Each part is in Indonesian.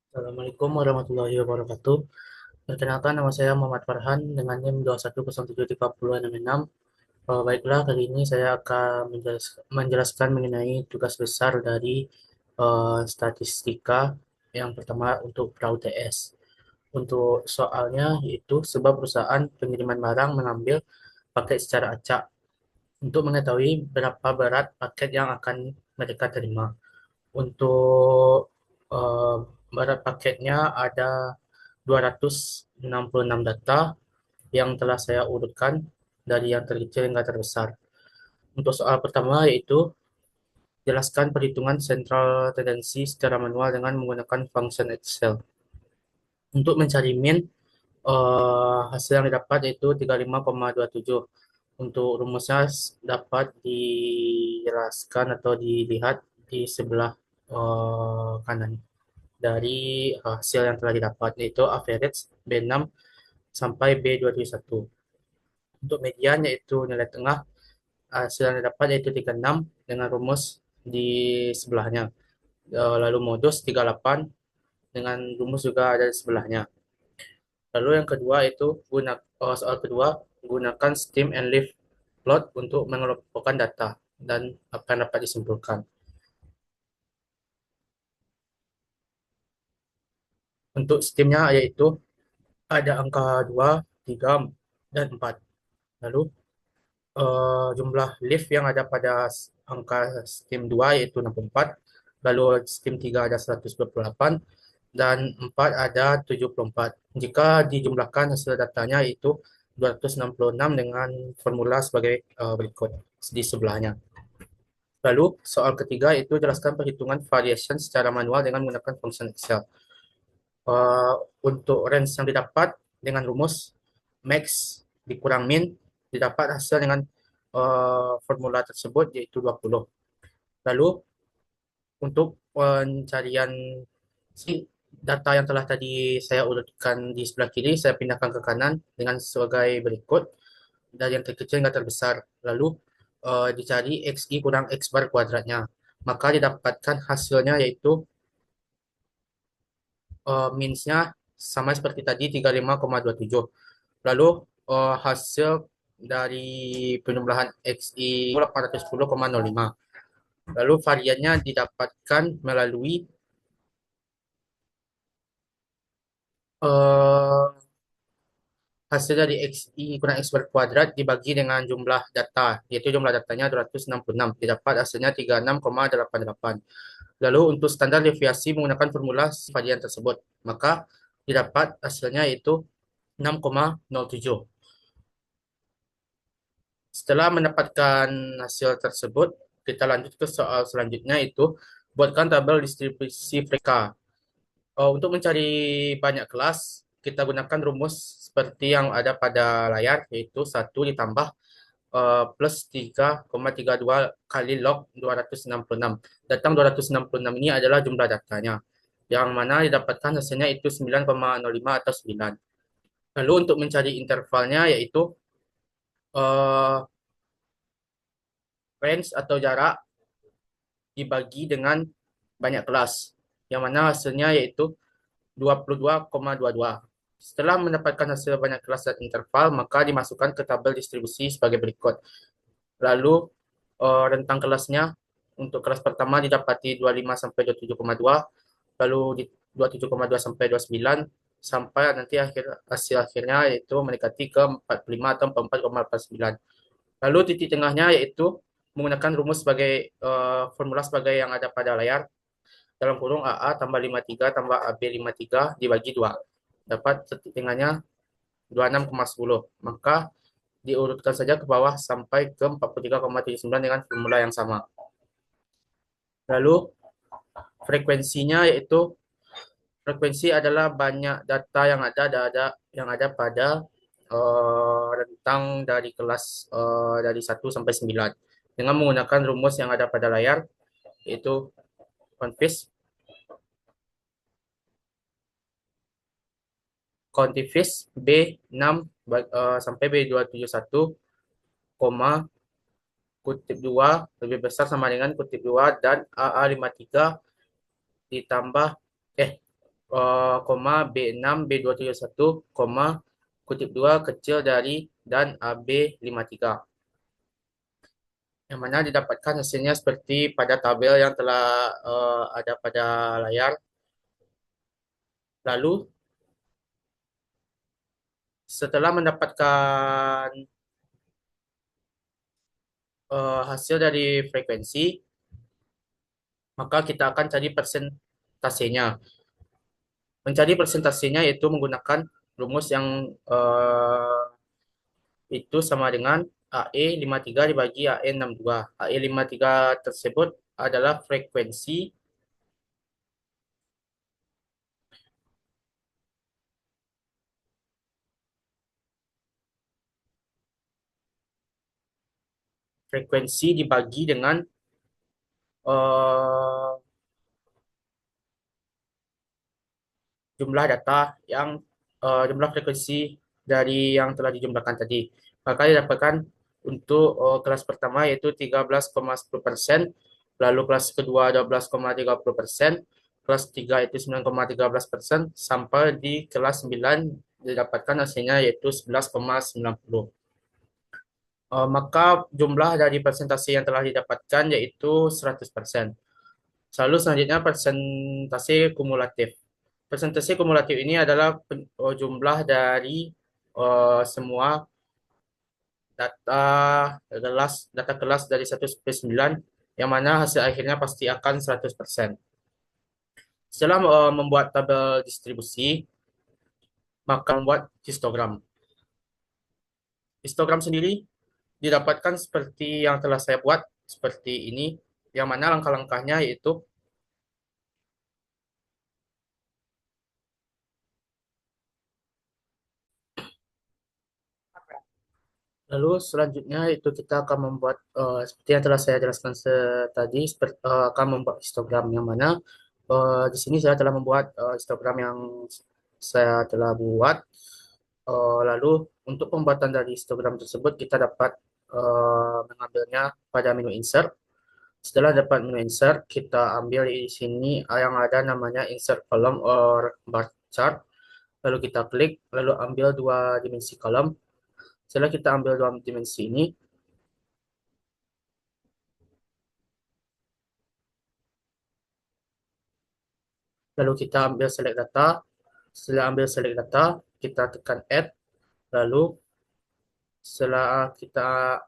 Assalamualaikum warahmatullahi wabarakatuh. Perkenalkan, nama saya Muhammad Farhan dengan NIM 21073066. Baiklah, kali ini saya akan menjelaskan mengenai tugas besar dari statistika. Yang pertama untuk perahu TS. Untuk soalnya yaitu sebab perusahaan pengiriman barang mengambil paket secara acak untuk mengetahui berapa berat paket yang akan mereka terima. Untuk eh, berat paketnya ada 266 data yang telah saya urutkan dari yang terkecil hingga terbesar. Untuk soal pertama yaitu jelaskan perhitungan sentral tendensi secara manual dengan menggunakan function Excel. Untuk mencari mean, hasil yang didapat yaitu 35,27. Untuk rumusnya dapat dijelaskan atau dilihat di sebelah kanan dari hasil yang telah didapat, yaitu average B6 sampai B271. Untuk median yaitu nilai tengah, hasil yang didapat yaitu 36 dengan rumus di sebelahnya. Lalu modus 38 dengan rumus juga ada di sebelahnya. Lalu yang kedua itu soal kedua, gunakan stem and leaf plot untuk mengelompokkan data dan apa yang dapat disimpulkan. Untuk stemnya yaitu ada angka 2, 3, dan 4. Lalu jumlah leaf yang ada pada angka stem 2 yaitu 64, lalu stem 3 ada 128, dan 4 ada 74. Jika dijumlahkan hasil datanya itu 266 dengan formula sebagai berikut di sebelahnya. Lalu soal ketiga itu jelaskan perhitungan variation secara manual dengan menggunakan function Excel. Eh, untuk range yang didapat dengan rumus max dikurang min, didapat hasil dengan formula tersebut yaitu 20. Lalu untuk pencarian si data yang telah tadi saya urutkan di sebelah kiri, saya pindahkan ke kanan dengan sebagai berikut dari yang terkecil hingga terbesar. Lalu dicari XI kurang X bar kuadratnya. Maka didapatkan hasilnya yaitu min-nya sama seperti tadi 35,27. Lalu hasil dari penjumlahan XI 810,05. Lalu variannya didapatkan melalui eh, hasil dari XI kurang X bar kuadrat dibagi dengan jumlah data, yaitu jumlah datanya 266. Didapat hasilnya 36,88. Lalu untuk standar deviasi menggunakan formula varian tersebut, maka didapat hasilnya yaitu 6,07. Setelah mendapatkan hasil tersebut, kita lanjut ke soal selanjutnya, itu buatkan tabel distribusi mereka. Untuk mencari banyak kelas, kita gunakan rumus seperti yang ada pada layar, yaitu 1 ditambah plus 3,32 kali log 266. Datang 266 ini adalah jumlah datanya, yang mana didapatkan hasilnya itu 9,05 atau 9. Lalu untuk mencari intervalnya, yaitu eh, range atau jarak dibagi dengan banyak kelas, yang mana hasilnya yaitu 22,22. Setelah mendapatkan hasil banyak kelas dan interval, maka dimasukkan ke tabel distribusi sebagai berikut. Lalu rentang kelasnya untuk kelas pertama didapati 25 sampai 27,2, lalu di 27,2 sampai 29, sampai nanti hasil akhirnya yaitu mendekati ke 45 atau 44,89. Lalu titik tengahnya yaitu menggunakan rumus sebagai formula sebagai yang ada pada layar, dalam kurung AA tambah 53 tambah AB 53 dibagi 2. Dapat titik tengahnya 26,10. Maka diurutkan saja ke bawah sampai ke 43,79 dengan formula yang sama. Lalu frekuensinya yaitu frekuensi adalah banyak data yang ada pada rentang dari kelas dari 1 sampai 9 dengan menggunakan rumus yang ada pada layar, yaitu konfis kontifis B6 sampai B271, koma kutip 2 lebih besar sama dengan kutip 2 dan AA 53 ditambah koma B6 B271, koma kutip 2 kecil dari dan AB53. Yang mana didapatkan hasilnya seperti pada tabel yang telah ada pada layar. Lalu setelah mendapatkan hasil dari frekuensi, maka kita akan cari persentasenya. Mencari persentasenya yaitu menggunakan rumus yang itu sama dengan AE53 dibagi AE62. AE53 tersebut adalah frekuensi dibagi dengan eh, jumlah data yang jumlah frekuensi dari yang telah dijumlahkan tadi. Maka didapatkan untuk kelas pertama yaitu 13,10%, lalu kelas kedua 12,30%, kelas 3 itu 9,13%, sampai di kelas 9 didapatkan hasilnya yaitu 11,90. Maka jumlah dari persentase yang telah didapatkan yaitu 100%. Lalu selanjutnya persentase kumulatif. Persentase kumulatif ini adalah jumlah dari semua data kelas dari 1 sampai 9 yang mana hasil akhirnya pasti akan 100%. Setelah membuat tabel distribusi, maka membuat histogram. Histogram sendiri didapatkan seperti yang telah saya buat, seperti ini, yang mana langkah-langkahnya yaitu lalu selanjutnya itu kita akan membuat seperti yang telah saya jelaskan tadi, akan membuat histogram yang mana di sini saya telah membuat histogram yang saya telah buat. Lalu untuk pembuatan dari histogram tersebut kita dapat mengambilnya pada menu insert. Setelah dapat menu insert, kita ambil di sini yang ada namanya insert column or bar chart. Lalu kita klik, lalu ambil dua dimensi kolom. Setelah kita ambil dua dimensi ini, lalu kita ambil select data. Setelah ambil select data, kita tekan add. Lalu setelah kita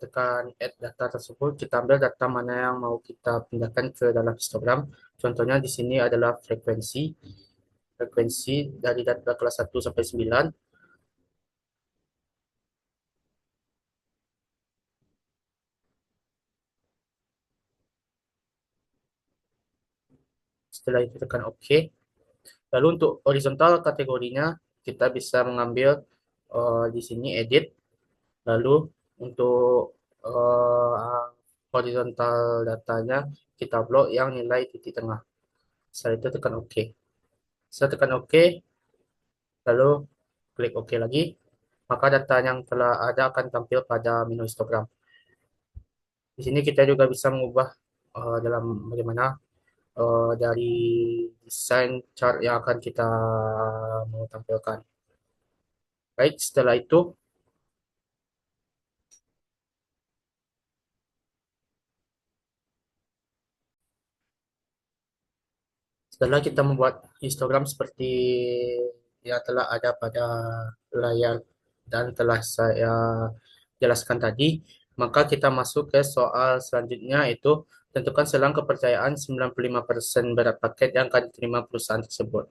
tekan add data tersebut, kita ambil data mana yang mau kita pindahkan ke dalam histogram. Contohnya di sini adalah frekuensi dari data kelas 1 sampai 9. Setelah itu tekan OK. Lalu untuk horizontal kategorinya, kita bisa mengambil di sini edit. Lalu untuk horizontal datanya, kita blok yang nilai titik tengah. Setelah itu tekan OK. Setelah tekan OK, lalu klik OK lagi, maka data yang telah ada akan tampil pada menu histogram. Di sini kita juga bisa mengubah dalam bagaimana dari desain chart yang akan kita mau tampilkan. Baik, setelah kita membuat histogram seperti yang telah ada pada layar dan telah saya jelaskan tadi, maka kita masuk ke soal selanjutnya, yaitu tentukan selang kepercayaan 95% berat paket yang akan diterima perusahaan tersebut.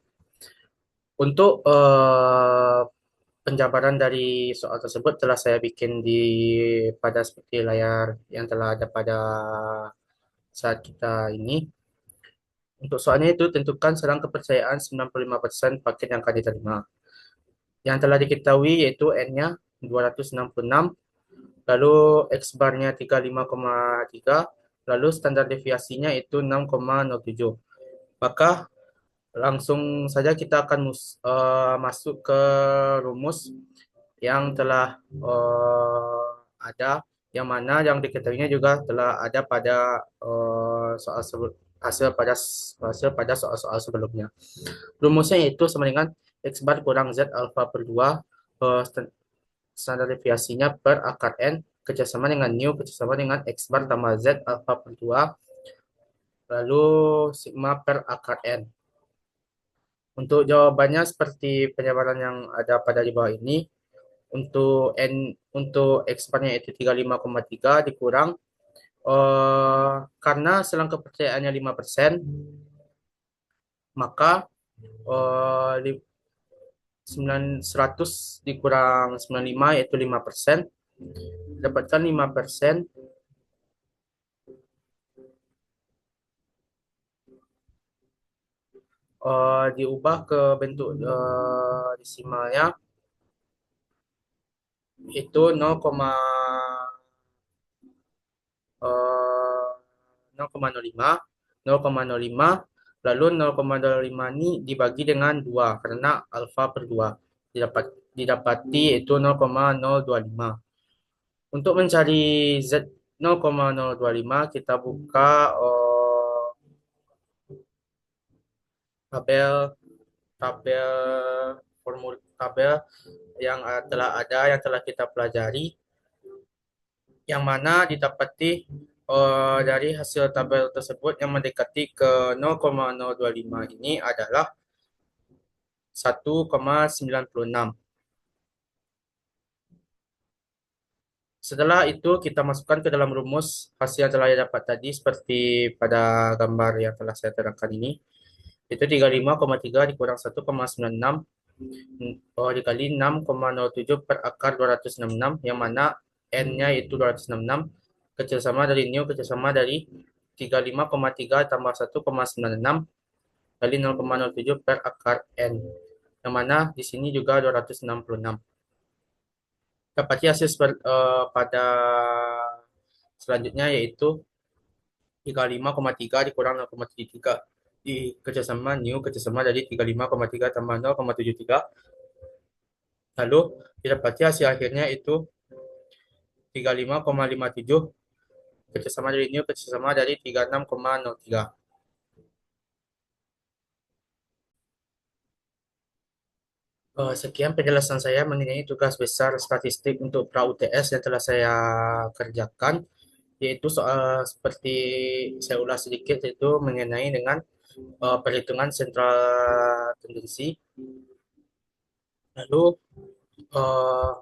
Untuk penjabaran dari soal tersebut telah saya bikin pada seperti layar yang telah ada pada saat kita ini. Untuk soalnya itu tentukan selang kepercayaan 95% paket yang akan diterima. Yang telah diketahui yaitu N-nya 266, lalu X-bar-nya 35,3, lalu standar deviasinya itu 6,07. Maka langsung saja kita akan masuk ke rumus yang telah ada, yang mana yang diketahuinya juga telah ada pada soal tersebut. hasil pada soal-soal sebelumnya. Rumusnya itu sama dengan X bar kurang Z alfa per 2, standar deviasinya per akar N, kerjasama dengan nu, kerjasama dengan X bar tambah Z alfa per 2, lalu sigma per akar N. Untuk jawabannya seperti penjabaran yang ada pada di bawah ini. Untuk X bar-nya itu 35,3 dikurang, karena selang kepercayaannya 5%, maka 100 dikurang 95 yaitu 5%. Dapatkan 5%, diubah ke bentuk desimalnya itu 0,05, 0,05, lalu 0,05 ini dibagi dengan 2 karena alfa per 2 didapati itu 0,025. Untuk mencari Z 0,025 kita buka tabel tabel tabel yang yang telah kita pelajari, yang mana didapati dari hasil tabel tersebut yang mendekati ke 0,025 ini adalah 1,96. Setelah itu kita masukkan ke dalam rumus hasil yang telah dapat tadi seperti pada gambar yang telah saya terangkan ini. Itu 35,3 dikurang 1,96 dikali 6,07 per akar 266, yang mana N-nya itu 266, kecil sama dari nu, kecil sama dari 35,3 tambah 1,96 kali 0,07 per akar N, yang mana di sini juga 266. Dapati hasil pada selanjutnya yaitu 35,3 dikurang 0,73 di kerjasama new kerjasama dari 35,3 tambah 0,73, lalu didapati hasil akhirnya itu 35,57 kerjasama dari new kerjasama dari 36,03. Sekian penjelasan saya mengenai tugas besar statistik untuk pra UTS yang telah saya kerjakan, yaitu soal seperti saya ulas sedikit, yaitu mengenai dengan perhitungan sentral tendensi, lalu uh,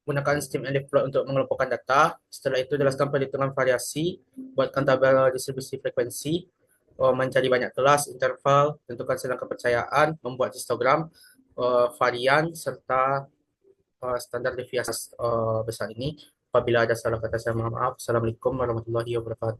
gunakan steam and flow untuk mengelompokkan data. Setelah itu jelaskan perhitungan variasi, buatkan tabel distribusi frekuensi, mencari banyak kelas, interval, tentukan selang kepercayaan, membuat histogram, varian, serta standar deviasi besar ini. Apabila ada salah kata saya mohon maaf. Assalamualaikum warahmatullahi wabarakatuh.